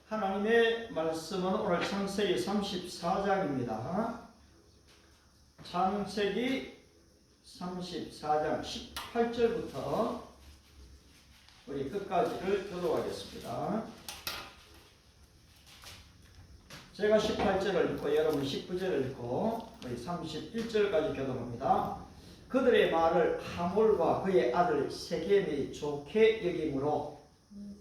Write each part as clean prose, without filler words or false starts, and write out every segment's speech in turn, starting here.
하나님의 말씀은 오늘 창세기 34장입니다. 창세기 34장 18절부터 우리 끝까지를 교독하겠습니다. 제가 18절을 읽고 여러분 19절을 읽고 우리 31절까지 교독합니다. 그들의 말을 하몰과 그의 아들 세겜이 좋게 여김으로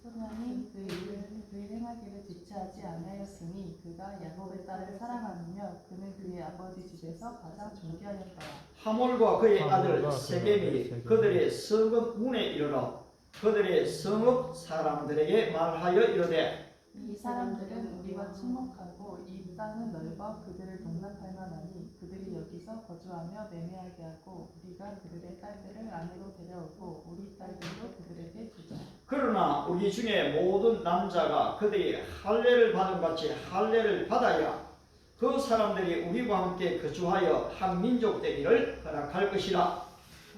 소년이 그 일을 행하기를 지체하지 아니하였으니 그가 야곱의 딸을 사랑하느며 그는 그의 아버지 집에서 가장 존귀하였더라. 하몰과 그의 아들 세겜이 그들의 성읍 문에 이르러 그들의 성읍 사람들에게 말하여 이르되 이 사람들은 우리와 친목하고 이 땅은 넓어 그들을 농락할 만하니 그들이 여기서 거주하며 매매하게 하고 우리가 그들의 딸들을 아내로 데려오고 우리 딸들도 그들에게 주자. 그러나 우리 중에 모든 남자가 그들이 할례를 받은 같이 할례를 받아야 그 사람들이 우리와 함께 거주하여 한 민족 되기를 허락할 것이라.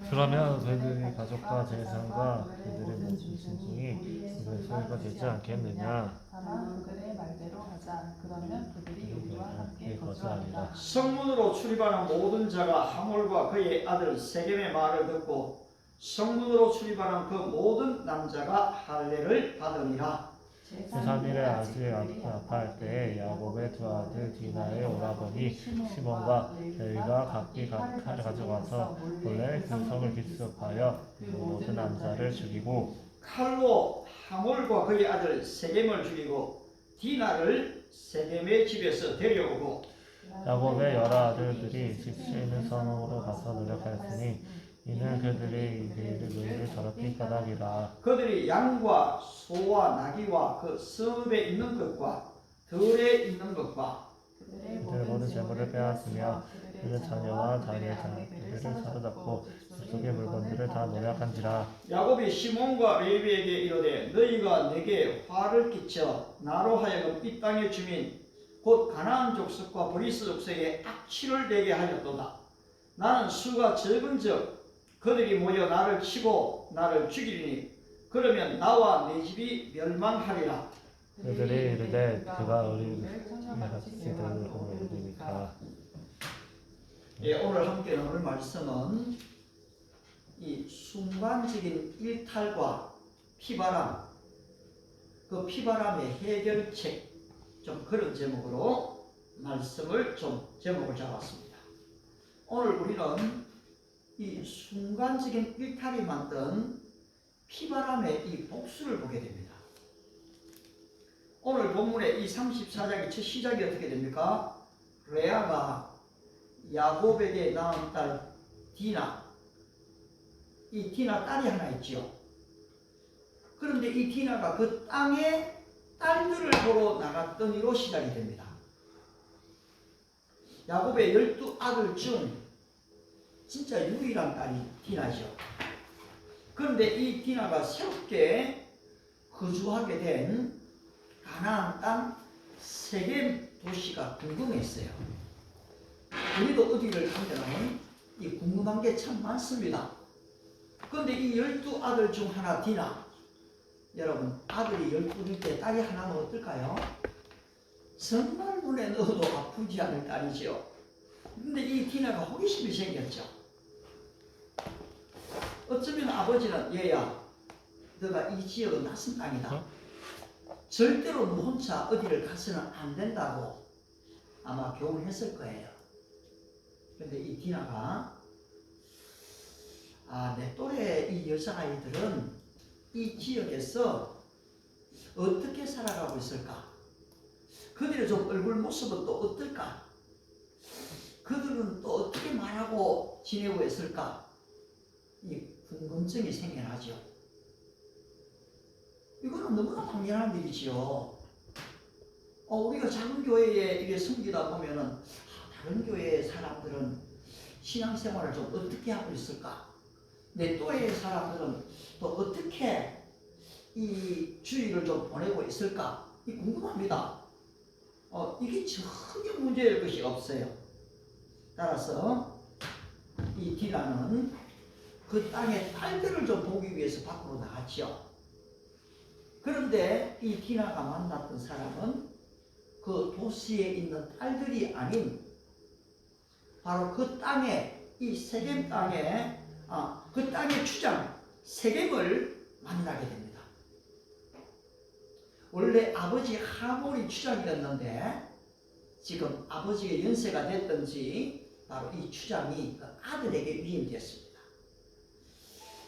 그러면 그들의 가족과 재산과 그들의 모든 짐승이 우리의 소유가 되지 않겠느냐? 다만 그들의 말대로 하자. 그러면 그들이 우리와 함께 거주하리라. 성문으로 출입하는 모든 자가 하몰과 그의 아들 세겜의 말을 듣고 성문으로 출입하는 그 모든 남자가 할례를 받으니라. 제3일에 아직 아파할 때에 야곱의 두 아들 디나의 오라버니 시몬과 레위가 각기 칼을 가져가서 본래 그 성을 기습하여 그 모든 남자를 죽이고 칼로 하몰과 그의 아들 세겜을 죽이고 디나를 세겜의 집에서 데려오고 야곱의 여러 아들들이 집수에 있는 성으로 가서 노력하였으니 이는 그들의 이를 더럽힌 까닭이라. 그들이 양과 소와 나귀와 그 성읍에 있는 것과 들에 있는 것과 그들의 모든 재물을 빼앗으며 그들의 자녀와 자녀의 자녀들을 사로잡고 숲속의 물건들을 다 노략한지라. 야곱이 시몬과 레위에게 이르되 너희가 내게 화를 끼쳐 나로 하여금 이 땅의 주민 곧 가나안 족속과 브리스 족속에 악취를 내게 하였도다. 나는 수가 적은즉 그들이 모여 나를 치고 나를 죽이리니 그러면 나와 내 집이 멸망하리라. 그들이 이르되 그가 우리를 같이들 오르니까. 오늘 함께 나눌 말씀은 이 순간적인 일탈과 피바람, 그 피바람의 해결책, 좀 그런 제목으로 말씀을 제목을 잡았습니다. 오늘 우리는 이 순간적인 일탈이 만든 피바람의 이 복수를 보게 됩니다. 오늘 본문의 이 34장의 첫 시작이 어떻게 됩니까? 레아가 야곱에게 낳은 딸 디나, 이 디나 딸이 하나 있지요. 그런데 이 디나가 그 땅에 딸들을 보러 나갔더니로 시작이 됩니다. 야곱의 12아들 중 진짜 유일한 딸이 디나죠. 그런데 이 디나가 새롭게 거주하게 된 가나안 땅 세겜 도시가 궁금했어요. 우리도 어디를 가면 이 궁금한 게 참 많습니다. 그런데 이 12아들 중 하나 디나, 여러분 아들이 12일 때 딸이 하나면 어떨까요? 정말 눈에 넣어도 아프지 않을 딸이죠. 근데 이 디나가 호기심이 생겼죠. 어쩌면 아버지는 얘야 너가 이 지역은 낯선 땅이다. 절대로 너 혼자 어디를 가서는 안 된다고 아마 교훈했을 거예요. 그런데 이 디나가 내 또래 이 여자아이들은 이 지역에서 어떻게 살아가고 있을까? 그들의 좀 얼굴 모습은 또 어떨까? 그들은 또 어떻게 말하고 지내고 있을까? 이 궁금증이 생겨나죠. 이거는 너무나 당연한 일이지요. 우리가 작은 교회에 이게 섬기다 보면은 다른 교회의 사람들은 신앙생활을 좀 어떻게 하고 있을까? 내 또래의 사람들은 또 어떻게 이 주일을 좀 보내고 있을까? 이 궁금합니다. 이게 전혀 문제될 것이 없어요. 따라서 이 디나는 그 땅의 딸들을 좀 보기 위해서 밖으로 나갔죠. 그런데 이 디나가 만났던 사람은 그 도시에 있는 딸들이 아닌 바로 그 땅에, 이 세겜 땅에, 그 땅의 주장 세겜을 만나게 됩니다. 원래 아버지 하몰이 주장이었는데 지금 아버지의 연세가 됐든지 바로 이 주장이 그 아들에게 위임되었습니다.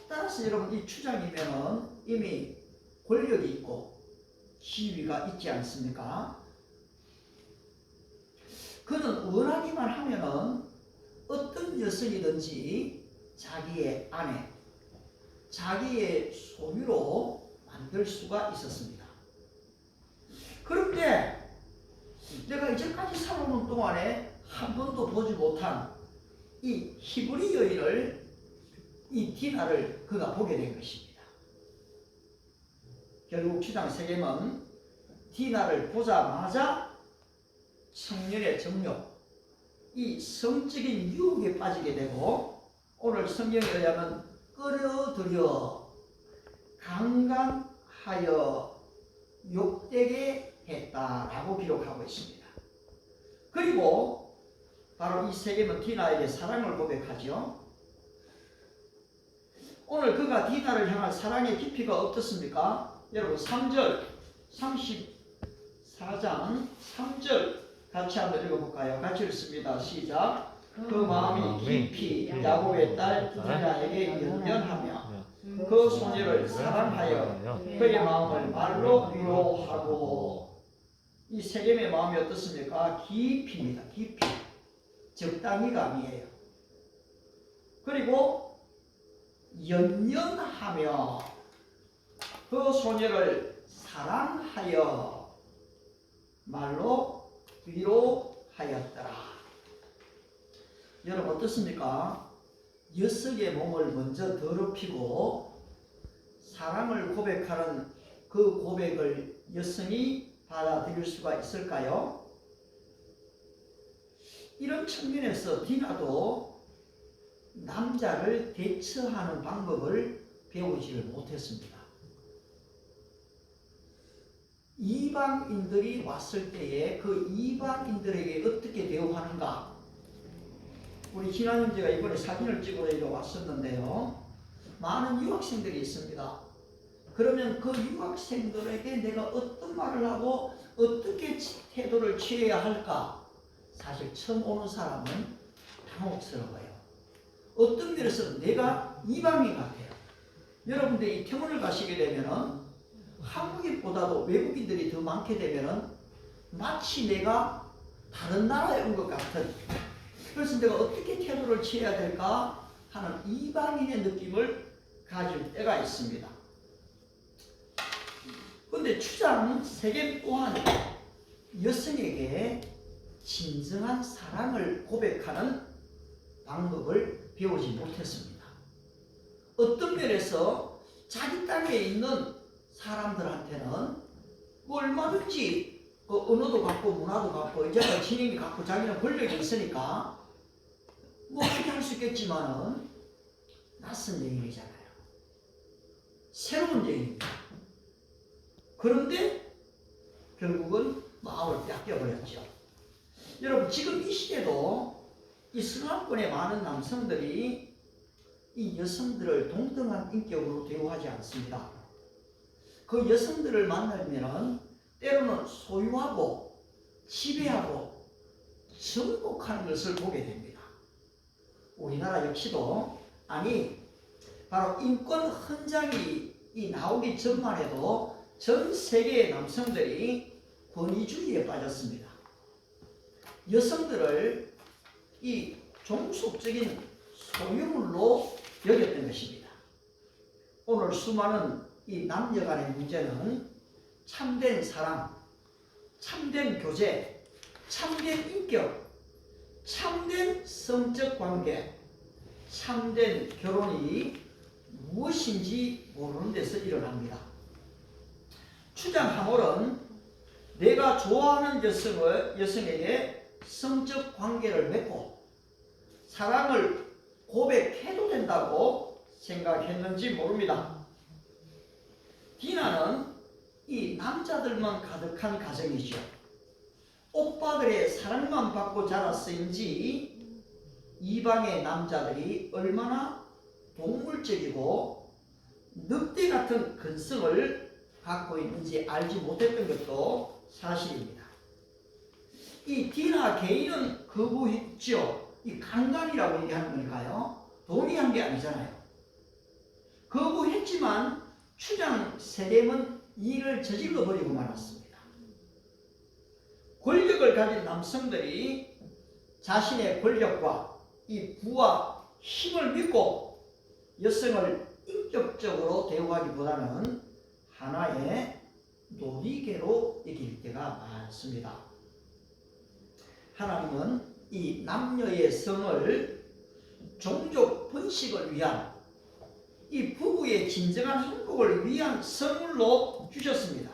따라서 여러분, 이 주장이면은 이미 권력이 있고 지위가 있지 않습니까? 그는 원하기만 하면은 어떤 여성이든지 자기의 아내, 자기의 소유로 만들 수가 있었습니다. 그런데 내가 이제까지 살아오는 동안에 한 번도 보지 못한 이 히브리 여인을, 이 디나를 그가 보게 된 것입니다. 결국 주장 세겜은 디나를 보자마자 청년의 정욕, 이 성적인 유혹에 빠지게 되고, 오늘 성경에 의하면 끌어들여 강간하여 욕되게 했다라고 기록하고 있습니다. 그리고 바로 이 세겜은 디나에게 사랑을 고백하죠. 오늘 그가 디나를 향한 사랑의 깊이가 어떻습니까? 여러분 3절, 34장 3절 같이 한번 읽어볼까요? 같이 읽습니다. 시작. 그 마음이 깊이 야곱의 딸 디나에게 연연하며 그 소녀를 사랑하여 그의 마음을 말로 위로하고. 이 세겜의 마음이 어떻습니까? 깊이입니다. 깊이. 적당히감이에요. 그리고 연연하며 그 소녀를 사랑하여 말로 위로하였더라. 여러분 어떻습니까? 여성의 몸을 먼저 더럽히고 사랑을 고백하는 그 고백을 여성이 받아들일 수가 있을까요? 이런 측면에서 디나도 남자를 대처하는 방법을 배우지를 못했습니다. 이방인들이 왔을 때에 그 이방인들에게 어떻게 대우하는가? 우리 지난 형제가 이번에 사진을 찍으러 이리 왔었는데요. 많은 유학생들이 있습니다. 그러면 그 유학생들에게 내가 어떤 말을 하고 어떻게 태도를 취해야 할까? 사실 처음 오는 사람은 당혹스러워요. 어떤 면에서 내가 이방인 같아요. 여러분들이 이태원을 가시게 되면은 한국인보다도 외국인들이 더 많게 되면은 마치 내가 다른 나라에 온 것 같은, 그래서 내가 어떻게 태도를 취해야 될까 하는 이방인의 느낌을 가질 때가 있습니다. 그런데 추장 세겜 또한 여성에게 진정한 사랑을 고백하는 방법을 배우지 못했습니다. 어떤 면에서 자기 땅에 있는 사람들한테는 얼마든지 그 언어도 갖고 문화도 갖고 이제는 진행이 갖고 자기는 권력이 있으니까 뭐 어떻게 할 수 있겠지만은 낯선 여인이잖아요. 새로운 여인입니다. 그런데 결국은 마음을 뺏겨버렸죠. 여러분 지금 이 시대도 이 서구권의 많은 남성들이 이 여성들을 동등한 인격으로 대우하지 않습니다. 그 여성들을 만나면 때로는 소유하고 지배하고 정복하는 것을 보게 됩니다. 우리나라 역시도 바로 인권 헌장이 나오기 전만 해도 전 세계의 남성들이 권위주의에 빠졌습니다. 여성들을 이 종속적인 소유물로 여겼던 것입니다. 오늘 수많은 이 남녀 간의 문제는 참된 사랑, 참된 교제, 참된 인격, 참된 성적 관계, 참된 결혼이 무엇인지 모르는 데서 일어납니다. 추장 하몰은 내가 좋아하는 여성에게 성적 관계를 맺고 사랑을 고백해도 된다고 생각했는지 모릅니다. 디나는 이 남자들만 가득한 가정이죠. 오빠들의 사랑만 받고 자랐으인지 이방의 남자들이 얼마나 동물적이고 늑대 같은 근성을 갖고 있는지 알지 못했던 것도 사실입니다. 이 디나 개인은 거부했죠. 이 강간이라고 얘기하는 거니까요. 동의한 게 아니잖아요. 거부했지만 추장 세겜은 이를 저질러 버리고 말았습니다. 권력을 가진 남성들이 자신의 권력과 이 부와 힘을 믿고 여성을 인격적으로 대우하기보다는 하나의 놀이개로 여길 때가 많습니다. 하나님은 이 남녀의 성을 종족 번식을 위한 이 부부의 진정한 행복을 위한 선물로 주셨습니다.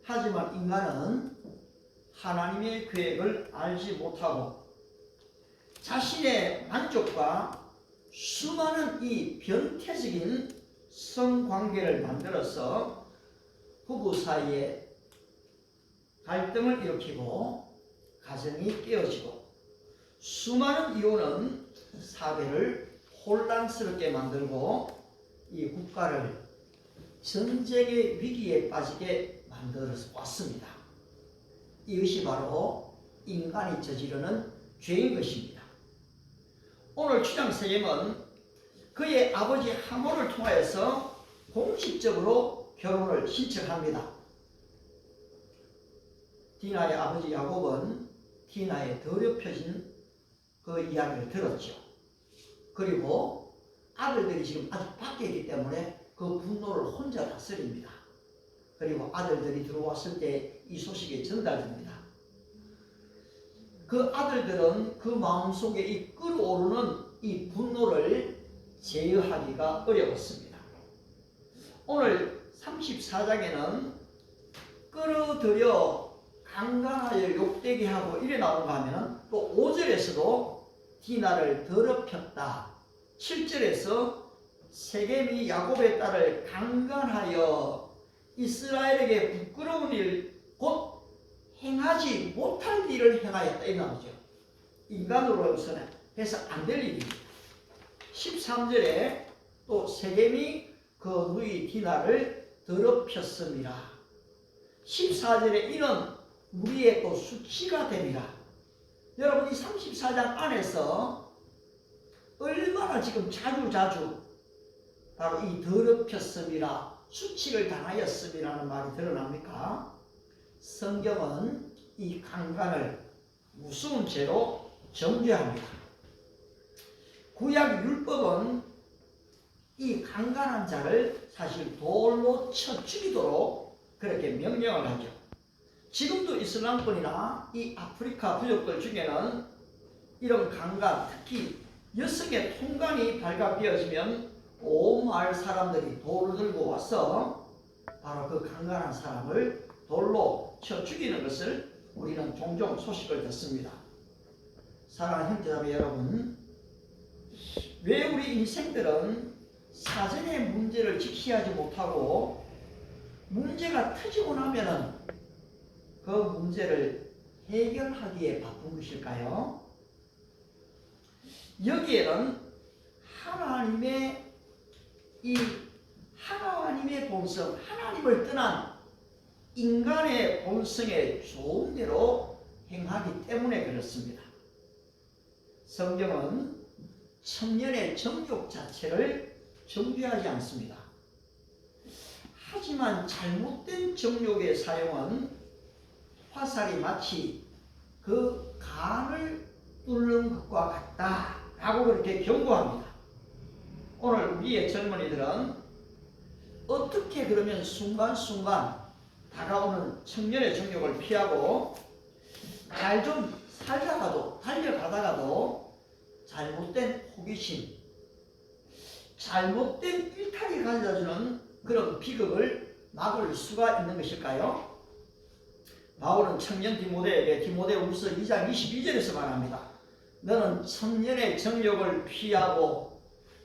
하지만 인간은 하나님의 계획을 알지 못하고 자신의 만족과 수많은 이 변태적인 성관계를 만들어서 부부 사이에 갈등을 일으키고 가정이 깨어지고 수많은 이혼은 사회를 혼란스럽게 만들고 이 국가를 전쟁의 위기에 빠지게 만들어 왔습니다. 이것이 바로 인간이 저지르는 죄인 것입니다. 오늘 추장 세겜은 그의 아버지 하모를 통하여서 공식적으로 결혼을 신청합니다. 디나의 아버지 야곱은 디나의 더럽혀진 그 이야기를 들었죠. 그리고 아들들이 지금 아직 밖에 있기 때문에 그 분노를 혼자 다스립니다. 그리고 아들들이 들어왔을 때 이 소식이 전달됩니다. 그 아들들은 그 마음속에 이 끓어오르는 이 분노를 제어하기가 어려웠습니다. 오늘 34장에는 끌어들여 강간하여 욕되게 하고 이래 나오는가 하면 또 5절에서도 디나를 더럽혔다. 7절에서 세겜이 야곱의 딸을 강간하여 이스라엘에게 부끄러운 일, 곧 행하지 못할 일을 행하였다. 이 나오죠. 인간으로서는 해서 안 될 일입니다. 13절에 또 세겜이 그 누이 디나를 더럽혔습니다. 14절에 이는 우리의 또 수치가 됩니다. 여러분 이 34장 안에서 얼마나 지금 자주 바로 이 더럽혔음이라 수치를 당하였음이라는 말이 드러납니까? 성경은 이 강간을 무서운 죄로 정죄합니다. 구약 율법은 이 강간한 자를 사실 돌로 쳐 죽이도록 그렇게 명령을 하죠. 지금도 이슬람권이나 이 아프리카 부족들 중에는 이런 강간, 특히 여성의 통간이 발각되어지면 온 마을 사람들이 돌을 들고 와서 바로 그 강간한 사람을 돌로 쳐 죽이는 것을 우리는 종종 소식을 듣습니다. 사랑하는 형제자매 여러분, 왜 우리 인생들은 사전의 문제를 직시하지 못하고 문제가 터지고 나면은 그 문제를 해결하기에 바쁜 것일까요? 여기에는 하나님의 본성, 하나님을 떠난 인간의 본성에 좋은 대로 행하기 때문에 그렇습니다. 성경은 청년의 정욕 자체를 정죄하지 않습니다. 하지만 잘못된 정욕의 사용은 화살이 마치 그 간을 뚫는 것과 같다라고 그렇게 경고합니다. 오늘 우리의 젊은이들은 어떻게 그러면 순간순간 다가오는 청년의 정욕을 피하고 잘 좀 살다가도 달려가다가도 잘못된 호기심, 잘못된 일탈이 가져다주는 그런 비극을 막을 수가 있는 것일까요? 바울은 청년 디모데에게 디모데후서 2장 22절에서 말합니다. 너는 청년의 정욕을 피하고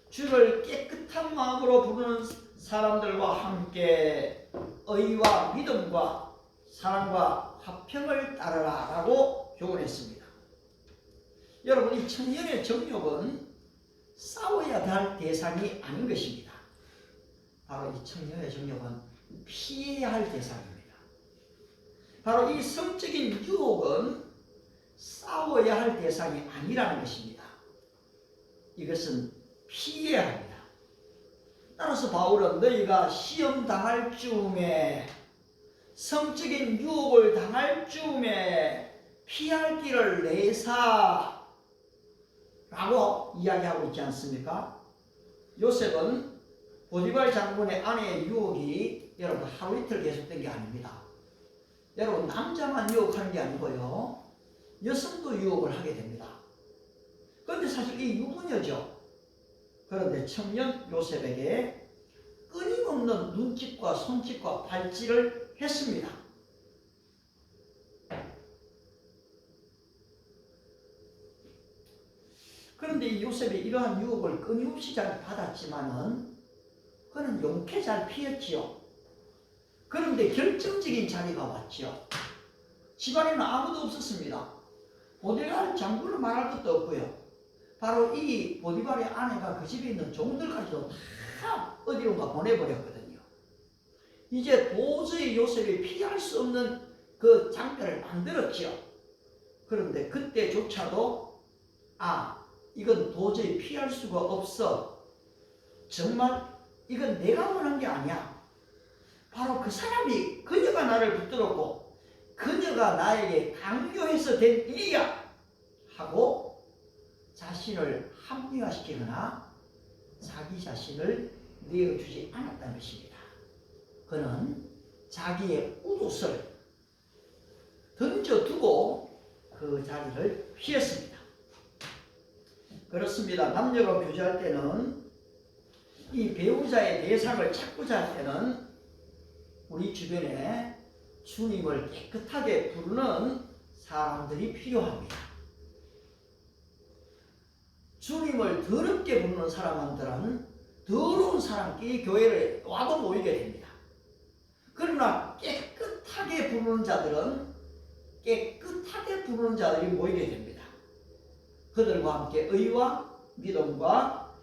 주를 깨끗한 마음으로 부르는 사람들과 함께 의와 믿음과 사랑과 화평을 따르라 라고 교훈했습니다. 여러분, 이 청년의 정욕은 싸워야 할 대상이 아닌 것입니다. 바로 이 청년의 정욕은 피해야 할 대상입니다. 바로 이 성적인 유혹은 싸워야 할 대상이 아니라는 것입니다. 이것은 피해야 합니다. 따라서 바울은 너희가 시험 당할 즈음에, 성적인 유혹을 당할 즈음에 피할 길을 내사 라고 이야기하고 있지 않습니까? 요셉은 보디발 장군의 아내의 유혹이 여러분 하루 이틀 계속된 게 아닙니다. 여러분, 남자만 유혹하는 게 아니고요, 여성도 유혹을 하게 됩니다. 그런데 사실 이 유부녀죠. 그런데 청년 요셉에게 끊임없는 눈짓과 손짓과 발짓을 했습니다. 그런데 이 요셉이 이러한 유혹을 끊임없이 잘 받았지만은 그는 용케 잘 피했지요. 그런데 결정적인 자리가 왔지요. 집안에는 아무도 없었습니다. 보디발 장군을 말할 것도 없고요. 바로 이 보디발의 아내가 그 집에 있는 종들까지도 다 어디론가 보내버렸거든요. 이제 도저히 요셉이 피할 수 없는 그 장면을 만들었지요. 그런데 그때조차도 이건 도저히 피할 수가 없어. 정말 이건 내가 원한 게 아니야. 바로 그 사람이, 그녀가 나를 붙들었고 그녀가 나에게 강요해서 된 일이야 하고 자신을 합리화시키거나 자기 자신을 내어주지 않았다는 것입니다. 그는 자기의 웃옷을 던져두고 그 자리를 피했습니다. 그렇습니다. 남녀가 교제할 때는, 이 배우자의 대상을 찾고자 할 때는 우리 주변에 주님을 깨끗하게 부르는 사람들이 필요합니다. 주님을 더럽게 부르는 사람들은 더러운 사람끼리 교회를 와도 모이게 됩니다. 그러나 깨끗하게 부르는 자들은 깨끗하게 부르는 자들이 모이게 됩니다. 그들과 함께 의와 믿음과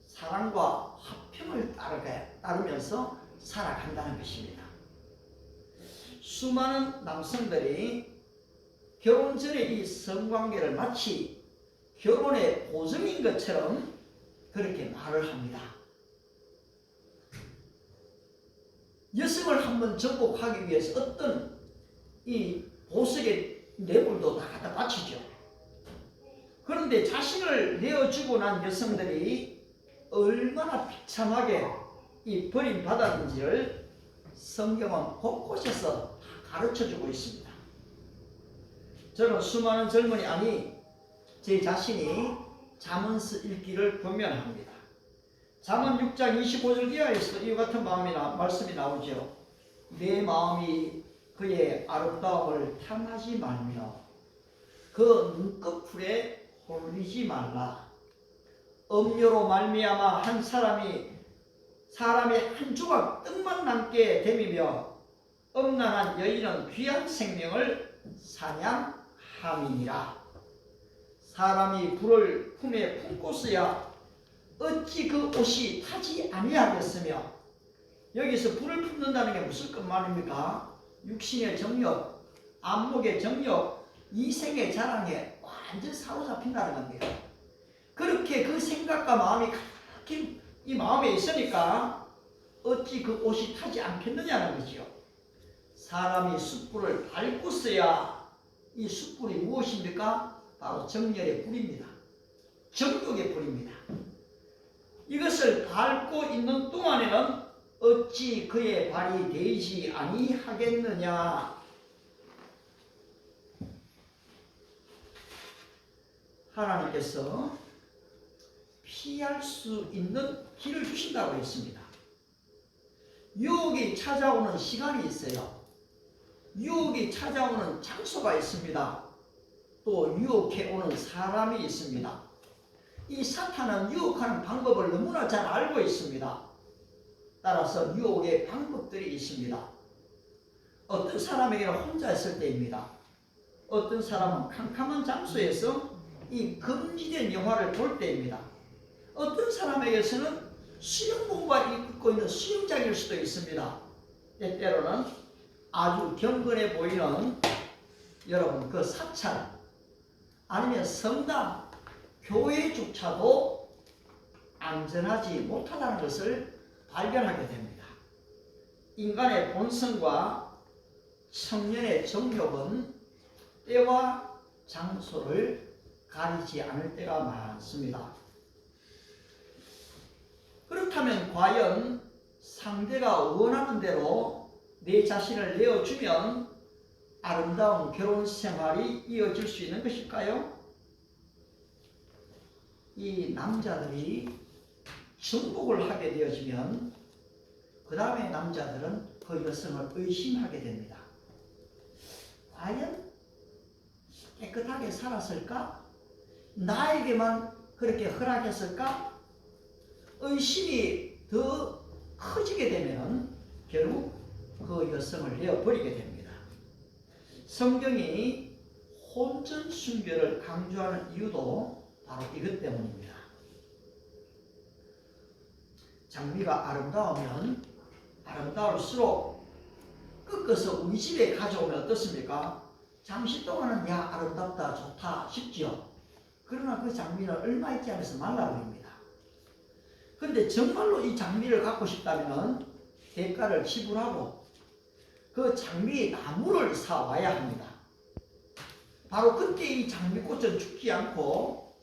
사랑과 화평을 따르면서 살아간다는 것입니다. 수많은 남성들이 결혼 전에 이 성관계를 마치 결혼의 보증인 것처럼 그렇게 말을 합니다. 여성을 한번 정복하기 위해서 어떤 이 보석의 뇌물도 다 갖다 바치죠. 그런데 자신을 내어주고 난 여성들이 얼마나 비참하게 이 버림받았는지를 성경은 곳곳에서 가르쳐주고 있습니다. 저는 수많은 젊은이, 제 자신이 잠언서 읽기를 권면합니다. 잠언 6장 25절 이하에서 이와 같은 말씀이 나오죠. 내 마음이 그의 아름다움을 탐하지 말며 그 눈꺼풀에 홀리지 말라. 음료로 말미암아 한 사람이 한 조각 떡만 남게 됨이며 음란한 여인은 귀한 생명을 사냥함이니라. 사람이 불을 품에 품고서야 어찌 그 옷이 타지 아니하겠으며. 여기서 불을 품는다는 게 무슨 말입니까? 육신의 정욕, 안목의 정욕, 이생의 자랑에 완전 사로잡힌다는 겁니다. 그렇게 그 생각과 마음이 가득히 이 마음에 있으니까 어찌 그 옷이 타지 않겠느냐는 거지요. 사람이 숯불을 밟고서야, 이 숯불이 무엇입니까? 바로 정열의 불입니다. 정욕의 불입니다. 이것을 밟고 있는 동안에는 어찌 그의 발이 되지 아니하겠느냐. 하나님께서 피할 수 있는 길을 주신다고 했습니다. 유혹이 찾아오는 시간이 있어요. 유혹이 찾아오는 장소가 있습니다. 또 유혹해 오는 사람이 있습니다. 이 사탄은 유혹하는 방법을 너무나 잘 알고 있습니다. 따라서 유혹의 방법들이 있습니다. 어떤 사람에게는 혼자 있을 때입니다. 어떤 사람은 캄캄한 장소에서 이 금지된 영화를 볼 때입니다. 어떤 사람에게서는 수영복만 입고 있는 수영장일 수도 있습니다. 때때로는 아주 경건해 보이는 여러분 그 사찰 아니면 성당, 교회조차도 안전하지 못하다는 것을 발견하게 됩니다. 인간의 본성과 청년의 정욕은 때와 장소를 가리지 않을 때가 많습니다. 그렇다면 과연 상대가 원하는 대로 내 자신을 내어주면 아름다운 결혼 생활이 이어질 수 있는 것일까요? 이 남자들이 정복을 하게 되어지면 그 다음에 남자들은 그 여성을 의심하게 됩니다. 과연 깨끗하게 살았을까? 나에게만 그렇게 허락했을까? 의심이 더 커지게 되면 결국 그 여성을 내어버리게 됩니다. 성경이 혼전 순결을 강조하는 이유도 바로 이것 때문입니다. 장미가 아름다우면 아름다울수록 꺾어서 우리 집에 가져오면 어떻습니까? 잠시 동안은 야 아름답다 좋다 싶지요. 그러나 그 장미는 얼마 있지 않아서 말라버립니다. 그런데 정말로 이 장미를 갖고 싶다면 대가를 지불하고 그 장미 나무를 사와야 합니다. 바로 그때 이 장미꽃은 죽지 않고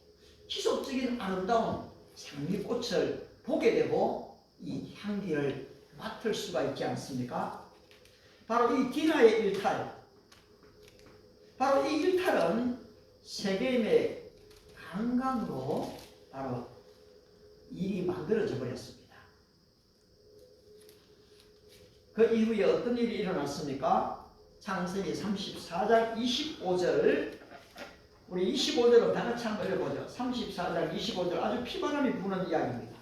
지속적인 아름다운 장미꽃을 보게 되고 이 향기를 맡을 수가 있지 않습니까? 바로 이 디나의 일탈, 바로 이 일탈은 세겜의 강간으로 바로 일이 만들어져 버렸습니다. 그 이후에 어떤 일이 일어났습니까? 창세기 34장 25절, 우리 25절로 다 같이 한번 읽어보죠. 34장 25절 아주 피바람이 부는 이야기입니다.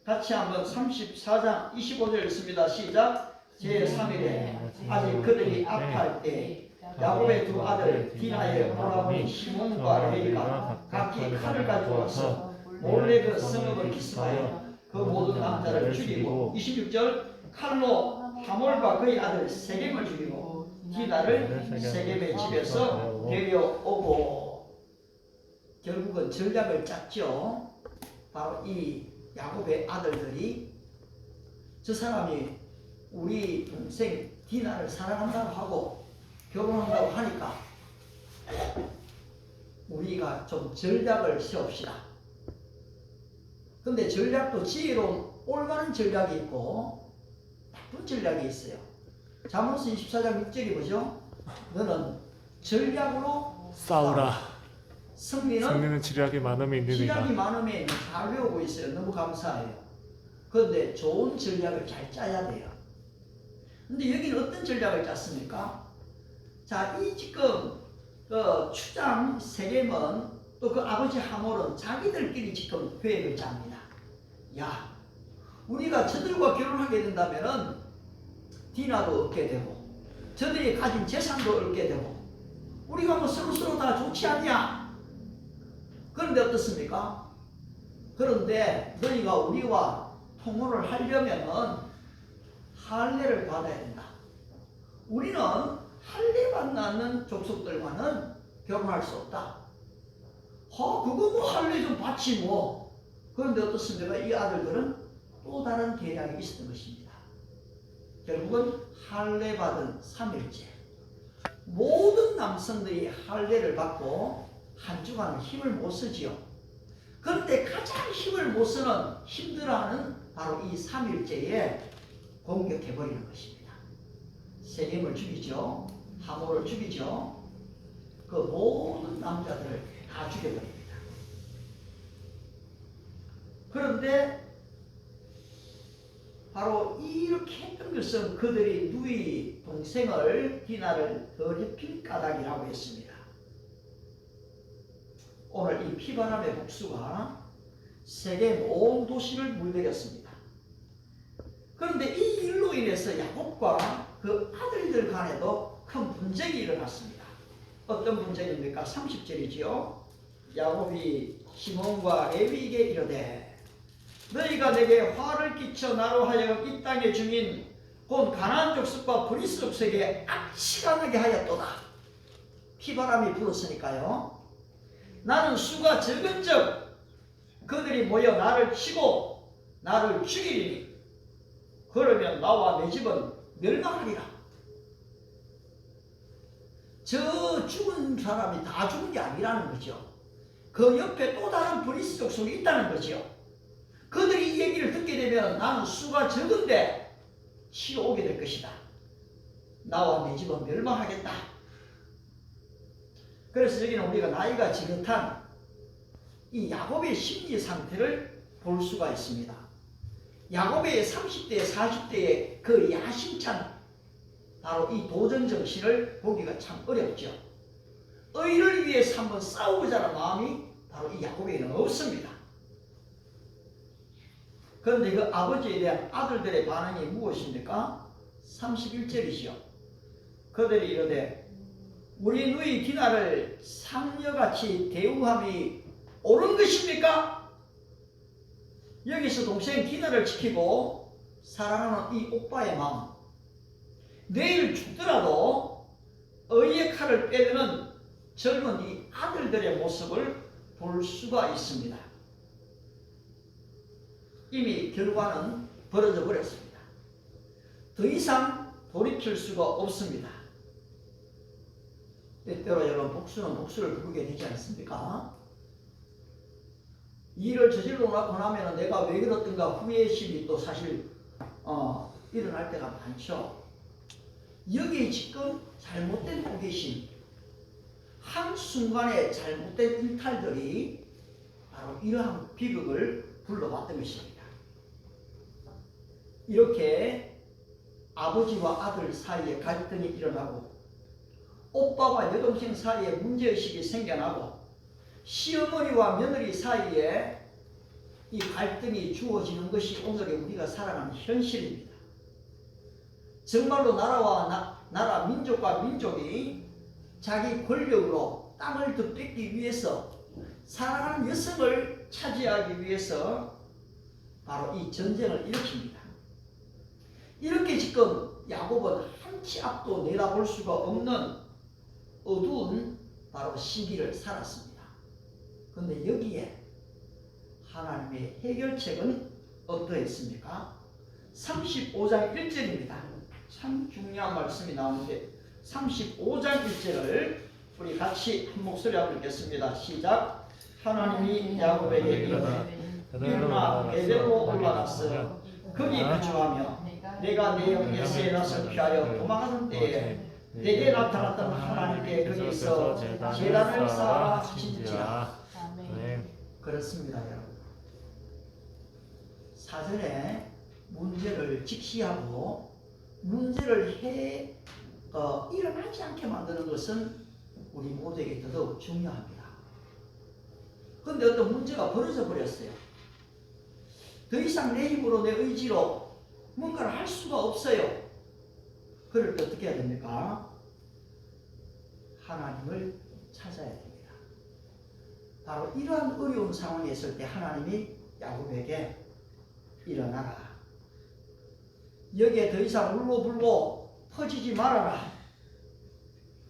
같이 한번 34장 25절 읽습니다. 시작. 제3일에 아직 그들이 아파할 때 야곱의 두 아들 디나의 오라버니 시몬과 레이가 각기 칼을 가지고 와서 몰래 그 성읍을 기습하여 그 모든 남자를 죽이고 26절 칼로 하몰과 그의 아들 세겜을 죽이고 디나를 세겜의 집에서 데려오고 결국은 전략을 짰죠. 바로 이 야곱의 아들들이 저 사람이 우리 동생 디나를 사랑한다고 하고 결혼한다고 하니까 우리가 좀 전략을 세웁시다. 근데 전략도 지혜로운 올바른 전략이 있고 나쁜 전략이 있어요. 잠언서 24장 6절이 뭐죠? 너는 전략으로 싸우라. 승리는 지략이 많음에 지략이 많음에 잘 배우고 있어요. 너무 감사해요. 그런데 좋은 전략을 잘 짜야 돼요. 근데 여기는 어떤 전략을 짰습니까? 자, 이 지금 그 추장 세겜은 또 그 아버지 하몰은 자기들끼리 지금 계획을 짭니다. 야, 우리가 저들과 결혼하게 된다면은 디나도 얻게 되고 저들이 가진 재산도 얻게 되고 우리가 뭐 서로 다 좋지 않냐? 그런데 어떻습니까? 그런데 너희가 우리와 통혼을 하려면은 할례를 받아야 된다. 우리는 할례 받는 족속들과는 결혼할 수 없다. 그거 뭐 할례 좀 받지 뭐. 그런데 어떻습니까? 이 아들들은 또 다른 계략이 있었던 것입니다. 결국은 할례 받은 3일째. 모든 남성들이 할례를 받고 한 주간은 힘을 못 쓰지요. 그런데 가장 힘을 못 쓰는 힘들어하는 바로 이 3일째에 공격해버리는 것입니다. 세겜을 죽이죠. 하몰을 죽이죠. 그 모든 남자들을 다 죽여버립니다. 그런데 바로 이렇게 했던 것은 그들이 누이 동생을 디나를 더럽힌 까닭이라고 했습니다. 오늘 이 피바람의 복수가 세겜 온 도시를 물들였습니다. 그런데 이 일로 인해서 야곱과 그 아들들 간에도 큰 분쟁이 일어났습니다. 어떤 분쟁입니까? 30절이지요. 야곱이 시몬과 레위에게 이르되 너희가 내게 화를 끼쳐 나로 하여금 이 땅의 주민 곧 가나안 족속과 브리스 족속에게 악시강하게 하였도다. 피바람이 불었으니까요. 나는 수가 적은즉 그들이 모여 나를 치고 나를 죽이리니 그러면 나와 내 집은 멸망하리라. 저 죽은 사람이 다 죽은 게 아니라는 거죠. 그 옆에 또 다른 브리스 족속이 있다는 거죠. 그들이 이 얘기를 듣게 되면 나는 수가 적은데 치러 오게 될 것이다. 나와 내 집은 멸망하겠다. 그래서 여기는 우리가 나이가 지긋한 이 야곱의 심리 상태를 볼 수가 있습니다. 야곱의 30대, 40대의 그 야심찬 바로 이 도전 정신을 보기가 참 어렵죠. 의를 위해서 한번 싸우자는 마음이 바로 이 야곱에게는 없습니다. 그런데 그 아버지에 대한 아들들의 반응이 무엇입니까? 31절이죠. 그들이 이르되 우리 누이 디나를 상녀같이 대우함이 옳은 것입니까? 여기서 동생 디나를 지키고 사랑하는 이 오빠의 마음, 내일 죽더라도 의의 칼을 빼려는 젊은 이 아들들의 모습을 볼 수가 있습니다. 이미 결과는 벌어져 버렸습니다. 더 이상 돌이킬 수가 없습니다. 때때로 여러분 복수는 복수를 부르게 되지 않습니까? 일을 저질러 놓고 나면 내가 왜 그랬던가 후회심이 또 사실 일어날 때가 많죠. 여기 지금 잘못된 호기심, 한순간의 잘못된 일탈들이 바로 이러한 비극을 불러왔던 것입니다. 이렇게 아버지와 아들 사이에 갈등이 일어나고 오빠와 여동생 사이에 문제의식이 생겨나고 시어머니와 며느리 사이에 이 갈등이 주어지는 것이 오늘의 우리가 살아가는 현실입니다. 정말로 나라 민족과 민족이 자기 권력으로 땅을 더 뺏기 위해서 사랑하는 여성을 차지하기 위해서 바로 이 전쟁을 일으킵니다. 이렇게 지금 야곱은 한치 앞도 내다볼 수가 없는 어두운 바로 시기를 살았습니다. 그런데 여기에 하나님의 해결책은 어떠했습니까? 35장 1절입니다. 참 중요한 말씀이 나오는데 35장 1절을 우리 같이 한 목소리 한번 읽겠습니다. 시작. 하나님이 야곱에게 이르되 일어나 베델로 올라갔어 거기 거주하며 내가 내 옆에서 낯을 피하여 도망하는 때에 내게 나타났던 하나님께 거기서 제단을 쌓아 하신지라. 그렇습니다, 여러분. 사전에 문제를 직시하고 문제를 일어나지 않게 만드는 것은 우리 모두에게 더더욱 중요합니다. 그런데 어떤 문제가 벌어져 버렸어요. 더 이상 내 힘으로 내 의지로 뭔가를 할 수가 없어요. 그럴 때 어떻게 해야 됩니까? 하나님을 찾아야 됩니다. 바로 이러한 어려운 상황에 있을 때 하나님이 야곱에게 일어나라. 여기에 더 이상 울고불고 퍼지지 말아라.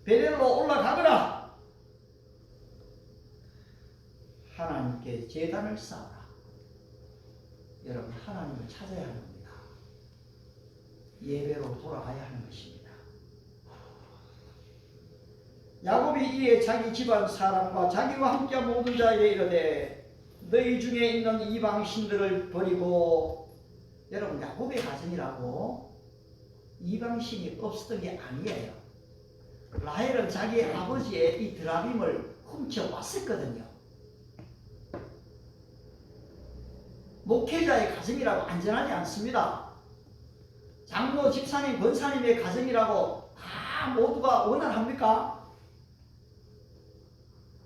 베델로 올라가거라. 하나님께 제단을 쌓아라. 여러분, 하나님을 찾아야 하는 겁니다. 예배로 돌아가야 하는 것입니다. 야곱이 이에 자기 집안 사람과 자기와 함께한 모든 자에게 이르되 너희 중에 있는 이방신들을 버리고, 여러분, 야곱의 가정이라고 이방신이 없었던 게 아니에요. 라헬은 자기 아버지의 이 드라빔을 훔쳐왔었거든요. 목회자의 가정이라고 안전하지 않습니다. 장로, 집사님, 권사님의 가정이라고 다 모두가 원활합니까?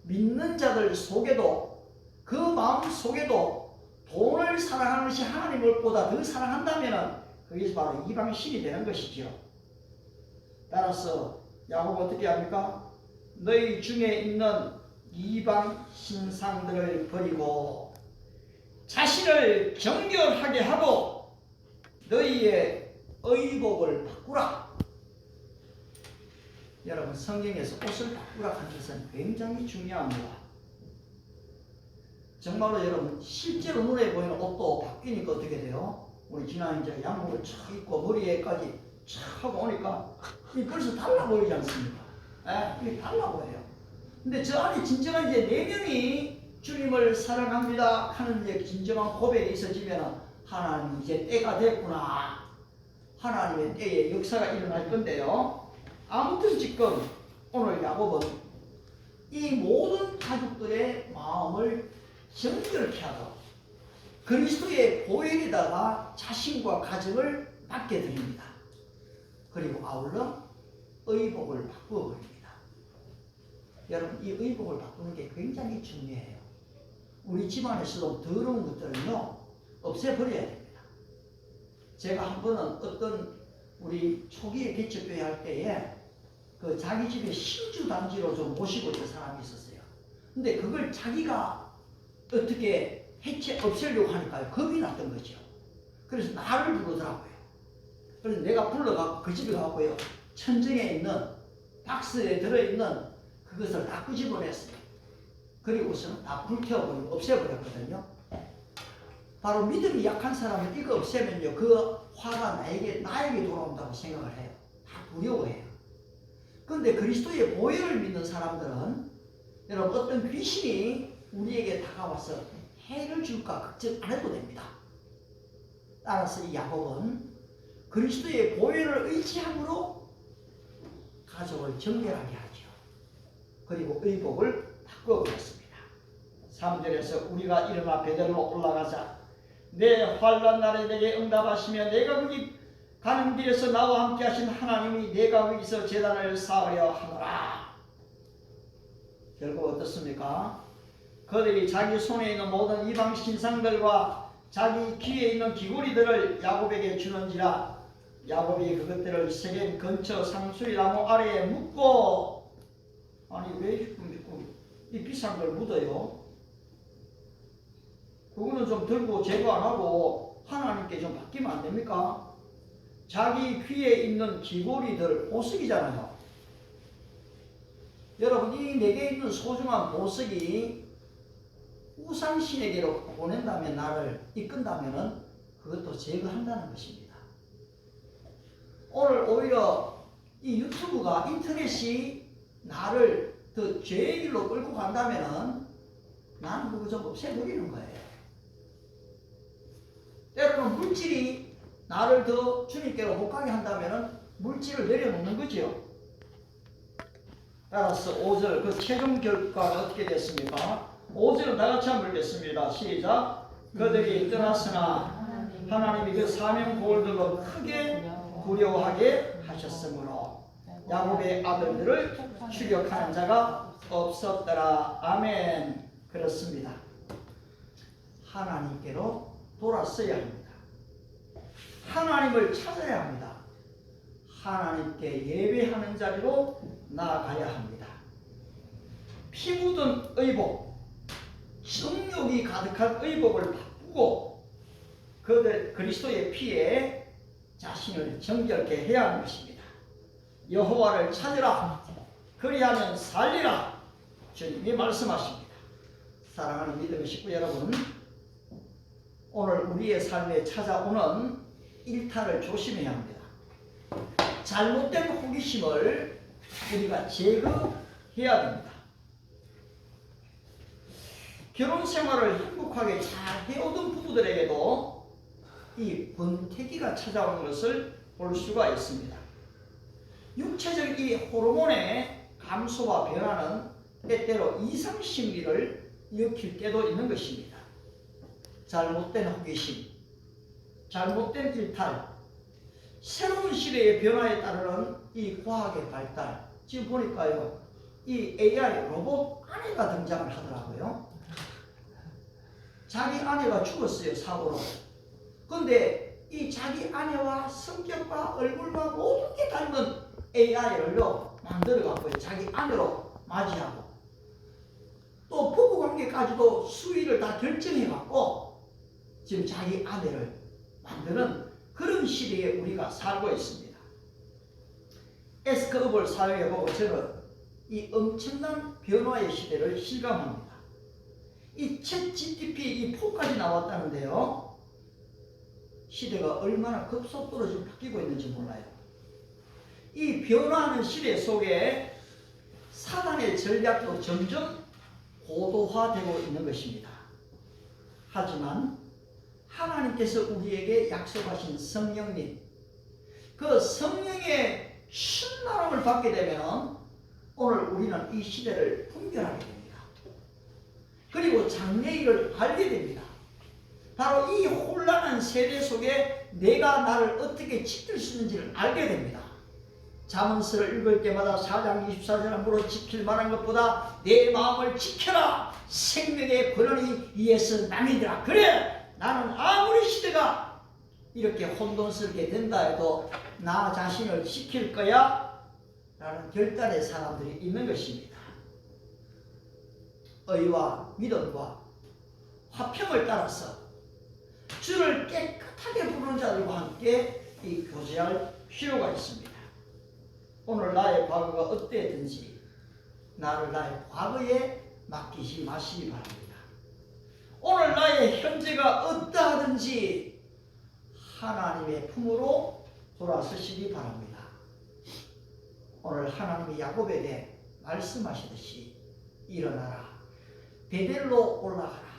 믿는 자들 속에도, 그 마음 속에도 돈을 사랑하는 것이 하나님을 보다 더 사랑한다면 그것이 바로 이방신이 되는 것이죠. 따라서 야곱 어떻게 합니까? 너희 중에 있는 이방 신상들을 버리고 자신을 정결하게 하고 너희의 의복을 바꾸라. 여러분, 성경에서 옷을 바꾸라 하는 것은 굉장히 중요합니다. 정말로 여러분, 실제로 눈에 보이는 옷도 바뀌니까 어떻게 돼요? 우리 지난 이제 양복을 촥 입고 머리에까지 촥 하고 오니까 이 벌써 달라 보이지 않습니까? 이게 달라 보여요. 근데 저 안에 진정한 이제 내면이 주님을 사랑합니다 하는 이제 진정한 고백이 있어지면 하나님 이제 때가 됐구나. 하나님의 때에 역사가 일어날 건데요. 아무튼 지금 오늘 야곱은 이 모든 가족들의 마음을 정결케 하고 그리스도의 보혈에다가 자신과 가정을 맡게 드립니다. 그리고 아울러 의복을 바꾸어 버립니다. 여러분, 이 의복을 바꾸는 게 굉장히 중요해요. 우리 집안에서도 더러운 것들은요, 없애버려야 됩니다. 제가 한 번은 어떤 우리 초기에 개척교회 할 때에 그 자기 집에 신주 단지로 좀 모시고 있던 사람이 있었어요. 근데 그걸 자기가 어떻게 없애려고 하니까 겁이 났던 거죠. 그래서 나를 부르더라고요. 그래서 내가 불러가고 그 집에 가고요, 천정에 있는 박스에 들어있는 그것을 다 끄집어냈어요. 그리고서는 다 불태워버리고 없애버렸거든요. 바로 믿음이 약한 사람은 이거 없애면요, 그 화가 나에게 돌아온다고 생각을 해요. 다 두려워해요. 그런데 그리스도의 보혈을 믿는 사람들은 여러분, 어떤 귀신이 우리에게 다가와서 해를 줄까 걱정 안 해도 됩니다. 따라서 이 야곱은 그리스도의 보혈을 의지함으로 가족을 정결하게 하죠. 그리고 의복을 바꿔버렸습니다. 3절에서 우리가 일어나 베델로 올라가자. 내 환난 날에 내게 응답하시며 내가 거기 가는 길에서 나와 함께 하신 하나님이 내가 거기서 제단을 쌓으려 하노라. 결국 어떻습니까? 그들이 자기 손에 있는 모든 이방 신상들과 자기 귀에 있는 귀고리들을 야곱에게 주는지라. 야곱이 그것들을 세겜 근처 상수리 나무 아래에 묻고, 아니 왜 이 비싼 걸 묻어요? 그거는 좀 들고 제거 안 하고 하나님께 좀 맡기면 안 됩니까? 자기 귀에 있는 귀고리들, 보석이잖아요. 여러분, 이 내게 있는 소중한 보석이 우상신에게로 보낸다면, 나를 이끈다면 그것도 제거한다는 것입니다. 오늘 오히려 이 유튜브가, 인터넷이 나를 더 죄의 길로 끌고 간다면 나는 그거 좀 없애버리는 거예요. 때로는 물질이 나를 더 주님께로 못 가게 한다면 물질을 내려놓는 거죠. 따라서 5절 그 최종 결과가 어떻게 됐습니까? 5절은 다같이 한번 읽겠습니다. 시작. 그들이 떠났으나 하나님이 그 사명 고울들로 크게 두려워하게 하셨으므로 야곱의 아들들을 추격하는 자가 없었더라. 아멘. 그렇습니다. 하나님께로 돌아서야 합니다. 하나님을 찾아야 합니다. 하나님께 예배하는 자리로 나아가야 합니다. 피 묻은 의복, 정욕이 가득한 의복을 바꾸고 그리스도의 피에 자신을 정결케 해야 하는 것입니다. 여호와를 찾으라. 그리하면 살리라. 주님이 말씀하십니다. 사랑하는 믿음의 식구 여러분, 오늘 우리의 삶에 찾아오는 일탈을 조심해야 합니다. 잘못된 호기심을 우리가 제거해야 됩니다. 결혼 생활을 행복하게 잘 해오던 부부들에게도 이 권태기가 찾아오는 것을 볼 수가 있습니다. 육체적 이 호르몬의 감소와 변화는 때때로 이상심리를 일으킬 때도 있는 것입니다. 잘못된 호기심, 잘못된 일탈, 새로운 시대의 변화에 따르는 이 과학의 발달, 지금 보니까요, 이 AI 로봇 아내가 등장을 하더라고요. 자기 아내가 죽었어요, 사고로. 그런데 이 자기 아내와 성격과 얼굴과 모든 게 닮은 AI를요 만들어갖고 자기 아내로 맞이하고 또 부부관계까지도 수위를 다 결정해갖고 지금 자기 아내를 만드는 그런 시대에 우리가 살고 있습니다. 에스크업을 사용해보고 저는 이 엄청난 변화의 시대를 실감합니다. 이 챗 GTP 4까지 나왔다는데요. 시대가 얼마나 급속도로 지금 바뀌고 있는지 몰라요. 이 변화하는 시대 속에 사단의 전략도 점점 고도화되고 있는 것입니다. 하지만 하나님께서 우리에게 약속하신 성령님, 그 성령의 충만함을 받게 되면 오늘 우리는 이 시대를 분별하게 됩니다. 그리고 장래일을 알게 됩니다. 바로 이 혼란한 세대 속에 내가 나를 어떻게 지킬 수 있는지를 알게 됩니다. 잠언서를 읽을 때마다 4장 24절에 물어 지킬 만한 것보다 내 마음을 지켜라. 생명의 근원이 이에서 남이더라. 그래 나는 아무리 시대가 이렇게 혼돈스럽게 된다 해도 나 자신을 지킬 거야 라는 결단의 사람들이 있는 것입니다. 의와 믿음과 화평을 따라서 주를 깨끗하게 부르는 자들과 함께 이 교제할 필요가 있습니다. 오늘 나의 과거가 어땠든지 나를 나의 과거에 맡기지 마시기 바랍니다. 오늘 나의 현재가 어떠하든지 하나님의 품으로 돌아서시기 바랍니다. 오늘 하나님이 야곱에게 말씀하시듯이 일어나라. 베델로 올라가라.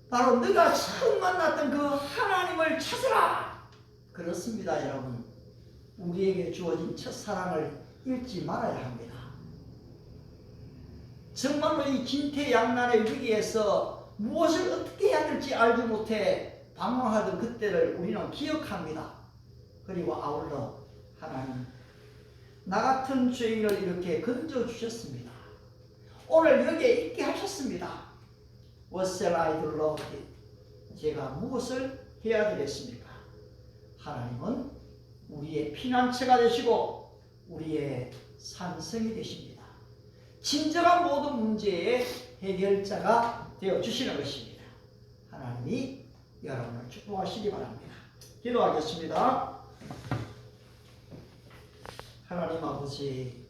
바로 네가 처음 만났던 그 하나님을 찾으라. 그렇습니다, 여러분. 우리에게 주어진 첫사랑을 잃지 말아야 합니다. 정말로 이 진퇴양난의 위기에서 무엇을 어떻게 해야 될지 알지 못해 방황하던 그때를 우리는 기억합니다. 그리고 아울러 하나님, 나 같은 죄인을 이렇게 건져주셨습니다. 오늘 여기에 있게 하셨습니다. What shall I do, Lord? 제가 무엇을 해야 되겠습니까? 하나님은 우리의 피난처가 되시고 우리의 산성이 되십니다. 진정한 모든 문제의 해결자가 되어주시는 것입니다. 하나님이 여러분을 축복하시기 바랍니다. 기도하겠습니다. 하나님 아버지,